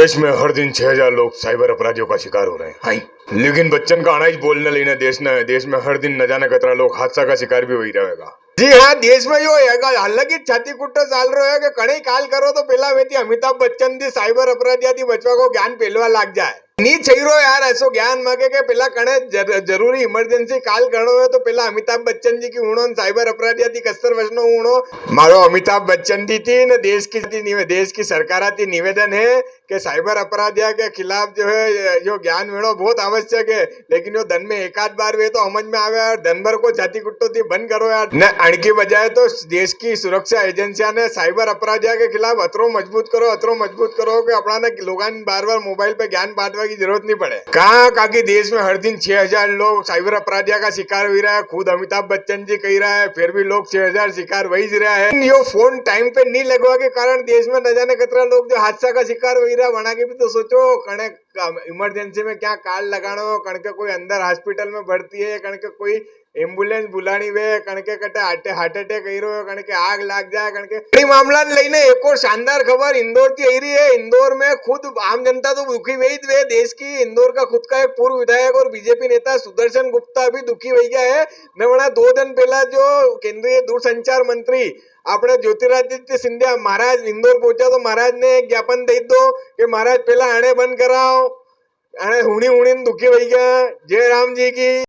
देश में हर दिन 6,000 लोग साइबर अपराधियों का शिकार हो रहे हैं। हाई लेकिन बच्चन का अनाज बोलने लेने देश में हर दिन न जाने कितना लोग हादसा का शिकार भी वही रहेगा। जी हाँ, देश में यो है हालांकि छातीकुट्टो चाल रहो है कि कड़े काल करो तो पेला वेती अमिताभ बच्चन दी साइबर अपराधियाती बचवा को ज्ञान पेलवा लाग जाए। नहीं चाहिए यार ऐसो ज्ञान मांगे के पेला कणे जरूरी इमरजेंसी काल करनो है तो पेला अमिताभ बच्चन जी की उणो साइबर अपराधियाती कस्तर वचनो उणो मारो अमिताभ बच्चन जी थी न देश की सरकाराती निवेदन है कि साइबर अपराधिया के खिलाफ जो है जो ज्ञान वेणो बहुत आवश्यक है, लेकिन यो दिन में एक आध बार वे तो समझ में आवे यार। दिन भर को छाती कुट्टो थी बंद करो यार न अणकी बजाय तो देश की सुरक्षा एजेंसिया ने साइबर अपराधिया के खिलाफ अतरो मजबूत करो कि अपना ने लोगों बार बार मोबाइल पे ज्ञान बांटवा की जरूरत नहीं पड़े। कहा काकि देश में हर दिन 6,000 लोग साइबर अपराधिया का शिकार हुई रहा है। खुद अमिताभ बच्चन जी कही रहा है, फिर भी लोग 6,000 शिकार वही रहा है। यो फोन टाइम पे नहीं लगवा के कारण देश में न जाने कितना लोग जो हादसा का शिकार हुई रहा वना के भी तो सोचो कणे इमरजेंसी में क्या काल लगानो कण के कोई अंदर हॉस्पिटल में भर्ती है, कण के कोई एम्बुलेंस बुलानी वे, कण के कटे हार्ट अटैक कही रहो, कण के आग लाग जाए, कण के मामला लेने एक और शानदार खबर इंदौर की आई रही है। इंदौर में खुद आम जनता तो दुखी हुई वे देश की इंदौर का खुद का एक पूर्व विधायक और बीजेपी नेता सुदर्शन गुप्ता भी दुखी हो गया है। न वना 2 दिन पहला जो केंद्रीय दूरसंचार मंत्री अपने ज्योतिरादित्य सिंधिया महाराज इंदौर पहुंचा तो महाराज ने एक ज्ञापन दे दो कि महाराज पहला अणे बंद कराओ, अणे हुणी दुखी हो गया। जय राम जी की।